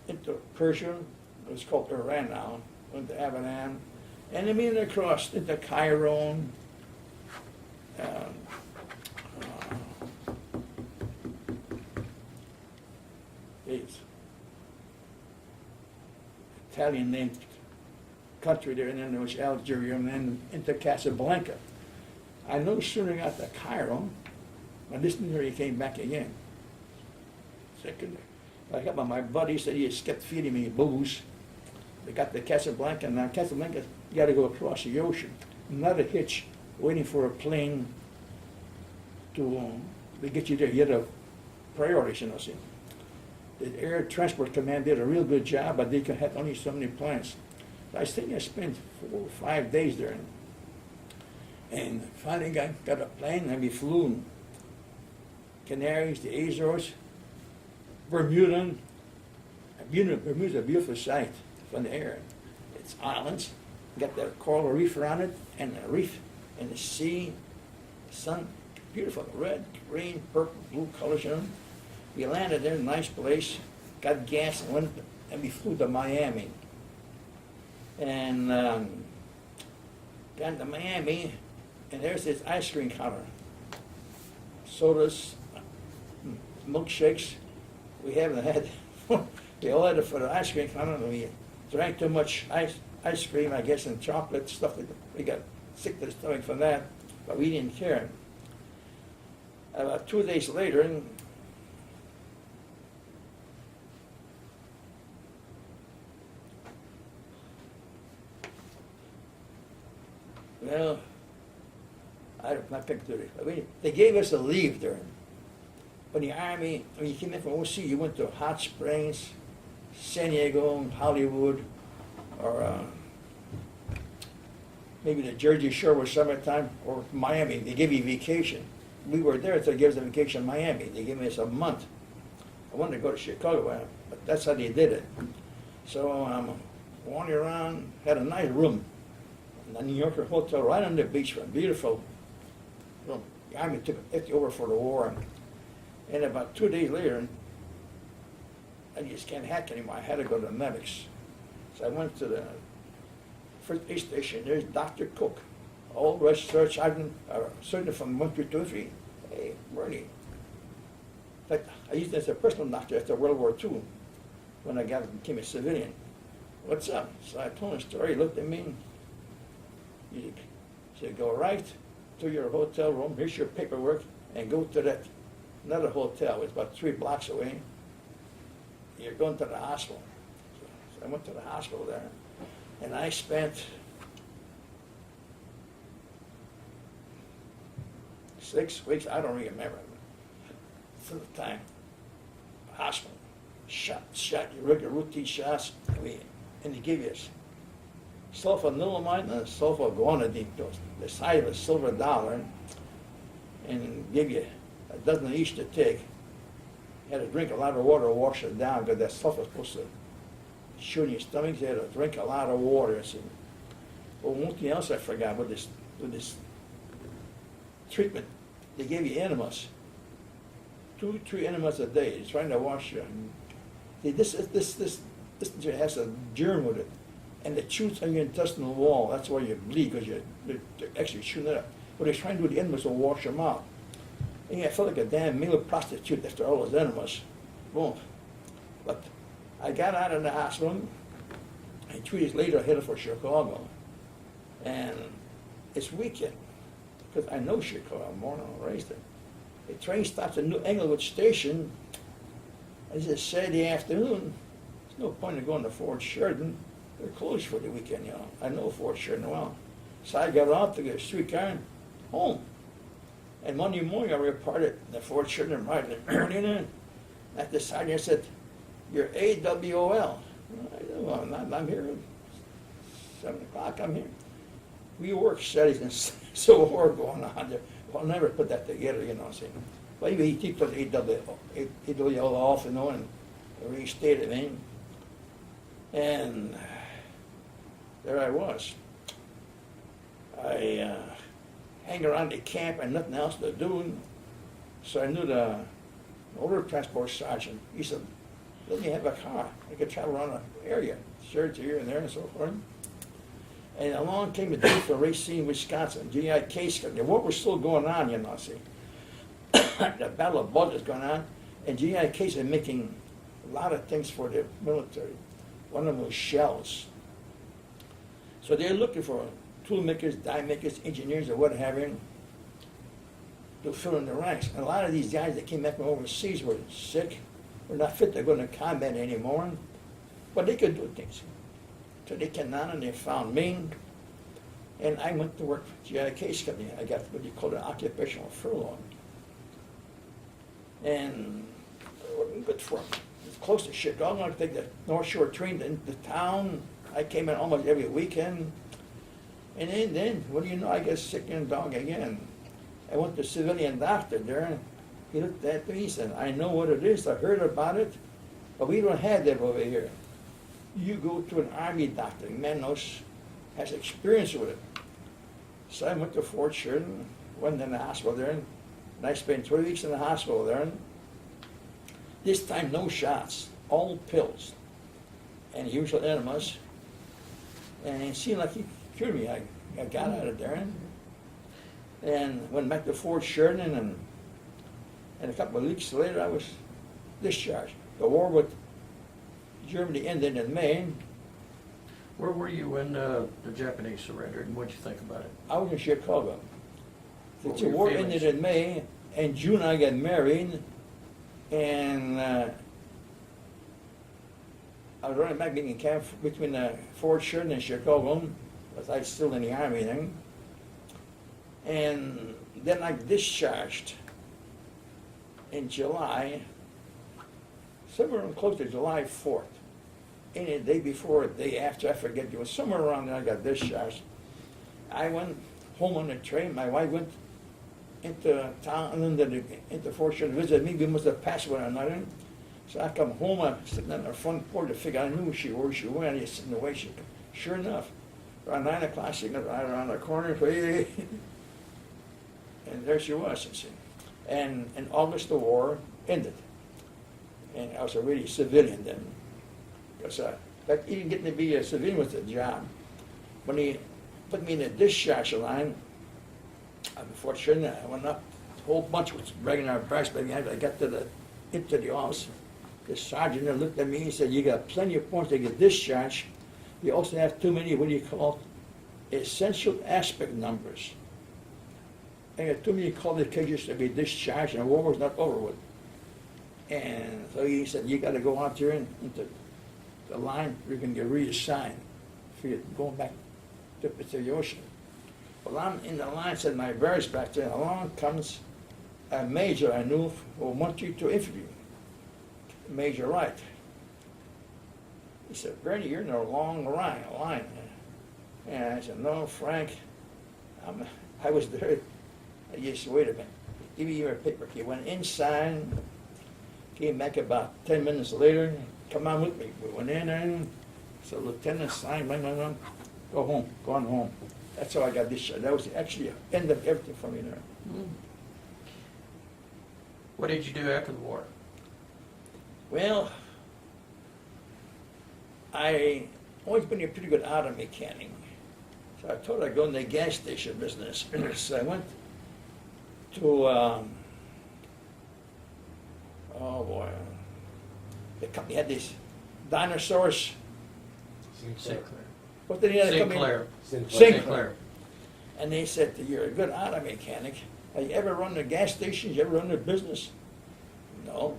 into Persia, it was called Iran now, went to Abadan, and then we went across into Cairo, it's Italian named country there, and then there was Algeria, and then into Casablanca. I no sooner got to Cairo, my dysentery came back again. Second, I got my buddy said he just kept feeding me booze. They got to Casablanca, and now Casablanca, you got to go across the ocean. Not a hitch, waiting for a plane to get you there. You had a priorities, you know. See. The Air Transport Command did a real good job, but they had only so many planes. I think I spent 4 or 5 days there. And finally got a plane, and we flew Canaries, the Azores, Bermuda. Bermuda's a beautiful sight from the air. It's islands, got the coral reef around it, and the reef, and the sea, the sun, beautiful, red, green, purple, blue colors, you know. We landed there, nice place, got gas, and we flew to Miami. And got to Miami, and there's this ice cream counter. Sodas, milkshakes. We haven't had, we all had it for the ice cream counter, and we drank too much ice cream, I guess, and chocolate stuff. We got sick to the stomach from that, but we didn't care. About 2 days later, well, I don't not pick through it. They gave us a leave there. When the Army, when you came in from OC, you went to Hot Springs, San Diego, Hollywood, or maybe the Jersey Shore was summertime, or Miami. They give you vacation. We were there, so they gave us a vacation in Miami. They gave us a month. I wanted to go to Chicago, but that's how they did it. So I'm wandering around, had a nice room in the New Yorker hotel right on the beachfront, beautiful room. The Army took it over for the war, and about 2 days later, I just can't hack anymore. I had to go to the medics. So I went to the first aid station. There's Dr. Cook, old research sergeant from 1323. Hey, Bernie. In fact, I used as a personal doctor after World War II when I became a civilian. What's up? So I told him a story. He looked at me. He said, go right to your hotel room. Here's your paperwork, and go to that another hotel. It's about 3 blocks away. You're going to the hospital. So I went to the hospital there, and I spent 6 weeks, I don't really remember, for the time, hospital, shot, your regular routine shots, and they give you sulfanilamide and sulfaguanidine, the size of a silver dollar, and give you a dozen each to take. You had to drink a lot of water to wash it down, because that stuff was supposed to shoot in your stomach. You had to drink a lot of water. So, well, one thing else I forgot with this treatment, they gave you enemas, 2-3 enemas a day. It's trying to wash you. This has a germ with it, and it shoots on your intestinal wall. That's why you bleed, because they're actually shooting it up. What they're trying to do with the enemas will wash them out. And I felt like a damn male prostitute after all those enemas. Boom. But I got out of the hospital, and 2 days later I headed for Chicago. And it's weekend, because I know Chicago, I'm born and raised there. The train stops at New Englewood Station. It's a Saturday afternoon. There's no point in going to Fort Sheridan. They're closed for the weekend, you know. I know Fort Sheridan well. So I got off to get a streetcar home. And Monday morning I reported the Fort Sheridan right early in. At the side I said, you're AWOL. I'm here at 7 o'clock, I'm here. We work Saturdays and so war going on there. I'll never put that together, you know what I'm saying. But he keeps those AWOL off, you know, and restated it. And there I was. I hang around the camp and nothing else to do. So I knew the motor transport sergeant. He said, let me have a car. I could travel around the area, search here and there and so forth. And along came a dude from Racine, Wisconsin, GI case. The war was still going on, you know, see. The Battle of Bulge was going on, and GI case is making a lot of things for the military. One of them was shells. So they're looking for tool makers, die makers, engineers, or what have you, to fill in the ranks. And a lot of these guys that came back from overseas were sick, were not fit to go into combat anymore, but they could do things. So they came down and they found me, and I went to work for GI Case Company. I got what you call an occupational furlough. And it wasn't good for them. It's close to Chicago. I take the North Shore train into town. I came in almost every weekend. And then, what do you know, I get sick and dog again. I went to a civilian doctor there. He looked at me, he said, I know what it is, I heard about it, but we don't have that over here. You go to an Army doctor, man knows, has experience with it. So I went to Fort Sheridan, went in the hospital there, and I spent 3 weeks in the hospital there. This time, no shots, all pills, and usual enemas. And it seemed like he cured me. I got out of there and went back to Fort Sheridan, and a couple of weeks later I was discharged. The war with Germany ended in May. Where were you when the Japanese surrendered, and what'd you think about it? I was in Chicago. What The were your war feelings? ended in May. In June I got married, and I was running back in camp between Fort Sheridan and Chicago, because I was still in the Army then. And then I discharged in July, somewhere close to July 4th. Any day before or day after, I forget, it was somewhere around there I got discharged. I went home on the train, my wife went into town, into Fort Sheridan to visit me. We must have passed one another. So I come home, I'm sitting on the front porch to figure I knew where she was, and I sitting away. Sure enough, around 9 o'clock, she got right around the corner, and there she was. You see. And in August, the war ended. And I was already a civilian then. Because even getting to be a civilian was a job. When he put me in the discharge line, before Sheridan, I went up, a whole bunch was bragging our backs, but I got into the office. The sergeant there looked at me and said, "You got plenty of points to get discharged. You also have too many, what do you call it, essential aspect numbers. And you got too many qualifications to be discharged, and the war was not over with." And so he said, "You got to go out there into the line, you're going to get reassigned for you going back to the ocean." Well, I'm in the line, said my bear's back there, and along comes a major I knew who wanted you to interview. Major Wright. He said, "Bernie, you're in a long line." And I said, "No, Frank, I was there." I just, "Wait a minute, give me your paper." He went inside, came back about 10 minutes later, "Come on with me." We went in there, so Lieutenant signed, "Go home, go on home." That's how I got discharged. That was actually the end of everything for me there. What did you do after the war? Well, I always been a pretty good auto mechanic. So I thought I'd go in the gas station business. So I went to, oh boy, the company had these dinosaurs. Sinclair. What did the other company? Sinclair. Sinclair. And they said, "You're a good auto mechanic. Have you ever run a gas station? You ever run a business?" "No.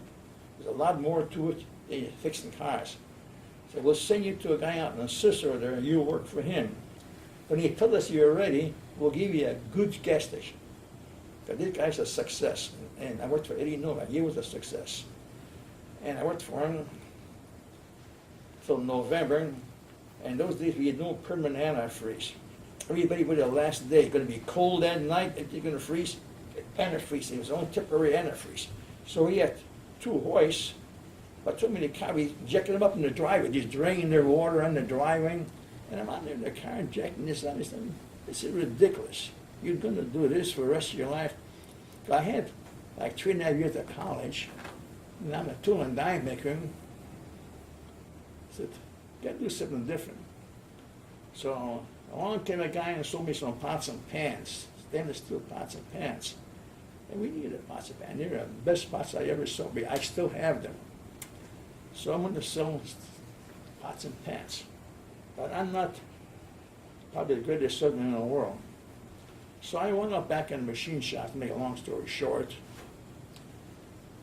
There's a lot more to it than fixing cars." So we'll send you to a guy out in Cicero there, and you'll work for him. When he told us you're ready, we'll give you a good gas station. Because this guy's a success. And I worked for Eddie Novak. He was a success. And I worked for him till November. And those days we had no permanent antifreeze. Everybody would the last day, going to be cold that night, if you're going to freeze, antifreeze. It was only temporary antifreeze. So we had 2 hoists, but so many cars, we jacking them up in the driveway, just draining their water on the driveway. And I'm out there in the car jacking this on this thing. This is ridiculous. You're going to do this for the rest of your life. I had like 3.5 years of college, and I'm a tool and die maker. I said, got to do something different. So along came a guy and sold me some pots and pans, stainless steel pots and pans. And we needed pots and pans. They were the best pots I ever sold. I still have them. So I'm going to sell pots and pans. But I'm not probably the greatest salesman in the world. So I went up back in the machine shop, to make a long story short.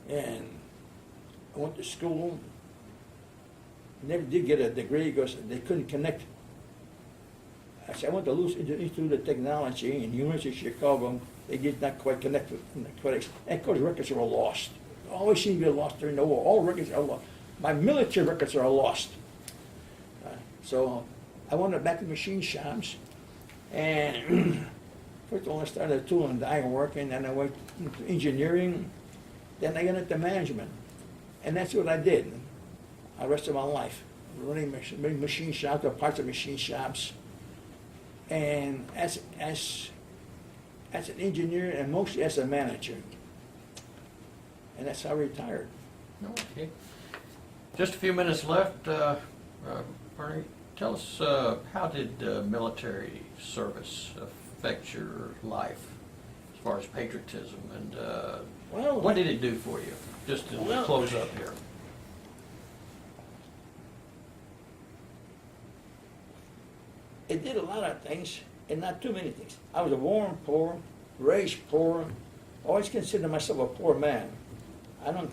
And I went to school. Never did get a degree because they couldn't connect. Actually, I went to Lewis Institute of Technology in the University of Chicago. They did not quite connect with critics. And of course, records were lost. Always seem to be lost during the war. All records are lost. My military records are lost. So I went back to machine shops, and first of all, I started tool and die working, then I went into engineering, then I got into management. And that's what I did the rest of my life, running machine shops or parts of machine shops. And as an engineer and mostly as a manager. And that's how I retired. Okay. Just a few minutes left. Bernie, Tell us, how did military service affect your life as far as patriotism, and Well, what did it do for you? Just to Well- close up here. it did a lot of things, and not too many things. I was born poor, raised poor, always considered myself a poor man. I don't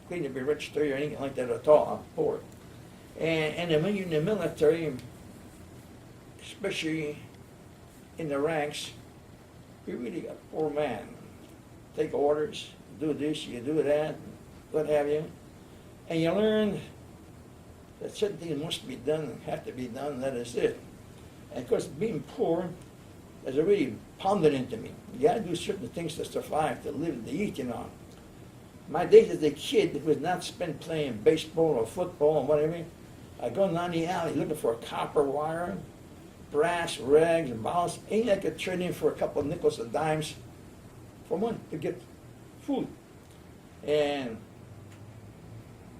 claim to be rich or anything like that at all. I'm poor. And then when you're in the military, especially in the ranks, you're really a poor man. Take orders, do this, you do that, what have you. And you learn that certain things must be done, have to be done, that is it. And of course, being poor has already pounded into me. You gotta do certain things to survive, to live, to eat, you know. My days as a kid was not spent playing baseball or football or whatever. I go down the alley looking for copper wire, brass, rags, and balls. Ain't I could trade in for a couple of nickels and dimes for one to get food. And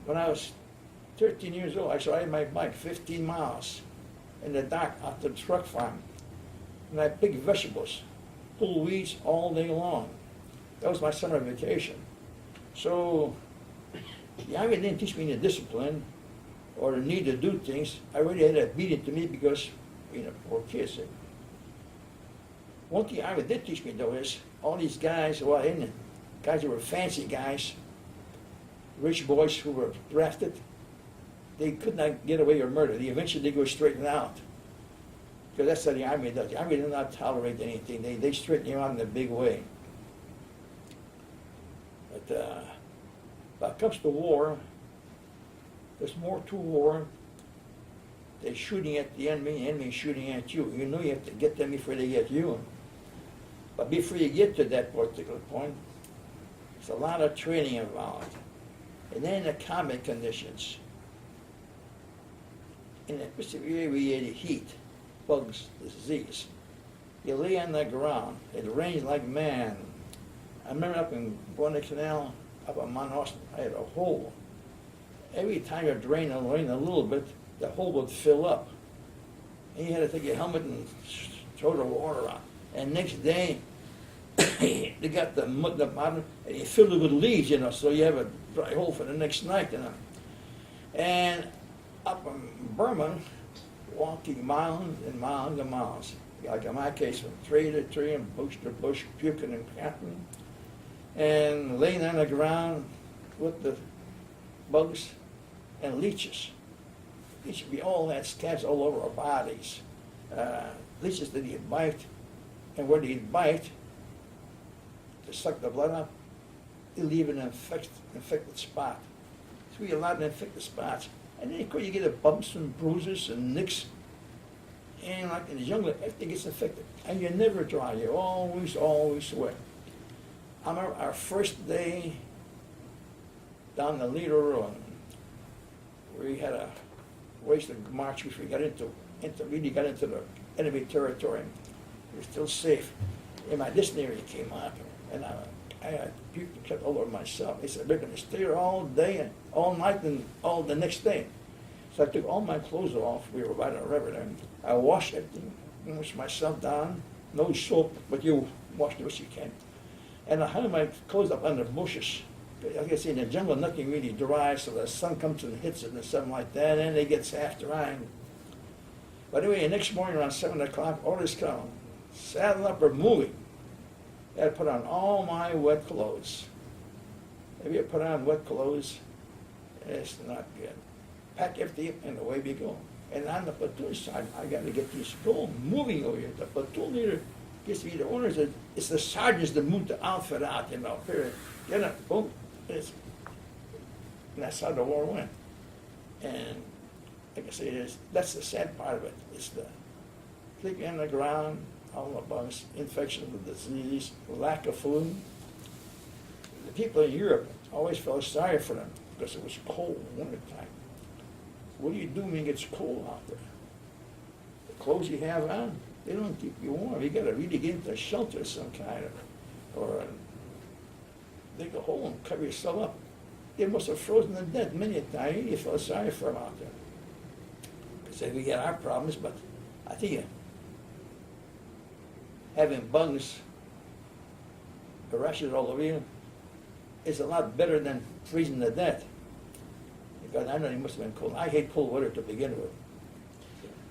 when I was 13 years old, I started riding my bike 15 miles in the dark out to the truck farm. And I picked vegetables, pull weeds all day long. That was my summer vacation. So the Army didn't teach me the discipline or the need to do things. I already had that beat into me because, poor kids. One thing Army did teach me though is all these guys, guys who were fancy guys, rich boys who were drafted, they could not get away with murder. Eventually they go straighten out. Because that's how the Army does. The Army does not tolerate anything. They straighten you out in a big way. But when it comes to war, there's more to war. They're shooting at the enemy shooting at you. You know you have to get them before they get you. But before you get to that particular point, there's a lot of training involved. And then the combat conditions. In the Pacific area, we had heat, bugs, disease. You lay on the ground. It rains like man. I remember up in Guadalcanal, up on Mount Austin, I had a hole. Every time it rained a little bit, the hole would fill up. And you had to take your helmet and throw the water out. And next day, they got the mud in the bottom, and you filled it with leaves, so you have a dry hole for the next night, And up in Burma, walking miles and miles and miles. Like in my case, from tree to tree and bush to bush, puking and crapping, and laying on the ground with the bugs and leeches. Leeches, we all had scabs all over our bodies. Leeches that he'd bite, and where he'd bite, to suck the blood up, he'd leave an infected spot. So we had a lot of infected spots. And then of course you get the bumps and bruises and nicks. And like in the jungle, everything gets infected. And you're never dry, you're always wet. I remember our first day down the Leader Road, we had a ways to march before we got really got into the enemy territory. We were still safe. And my dysentery came up, and I had puke and kept all over myself. They said, we're going to stay here all day and all night and all the next day. So I took all my clothes off. We were by the river there. I washed everything, washed myself down. No soap, but you wash what you can. And I hung my clothes up under bushes. Like I say, in the jungle, nothing really dries, so the sun comes and hits it and something like that, and it gets half dry. But anyway, the next morning around 7 o'clock, orders come. Saddle up or moving. I had to put on all my wet clothes. If you put on wet clothes, it's not good. Pack everything up and away we go. And on the platoon side, I got to get these people moving over here. The platoon leader gets to be the orders. It's the sergeants that move the outfit out, period. Get up, boom. And that's how the war went. And like I say, that's the sad part of it. It's the sleeping on the ground, all the bugs, infection with disease, lack of food. The people in Europe always felt sorry for them because it was cold winter time. What do you do when it gets cold out there? The clothes you have on, they don't keep you warm. You got to really get into a shelter of some kind, or dig a hole and cover yourself up. They must have frozen to death many a time. You felt sorry for them out there. say we got our problems, but I tell you, having bugs, or rashes all over you, is a lot better than freezing to death. Because I know it must have been cold. I hate cold weather to begin with.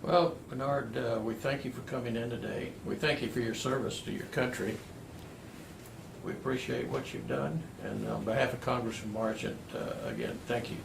Well, Bernard, we thank you for coming in today. We thank you for your service to your country. We appreciate what you've done, and on behalf of Congressman Marchant, again, thank you.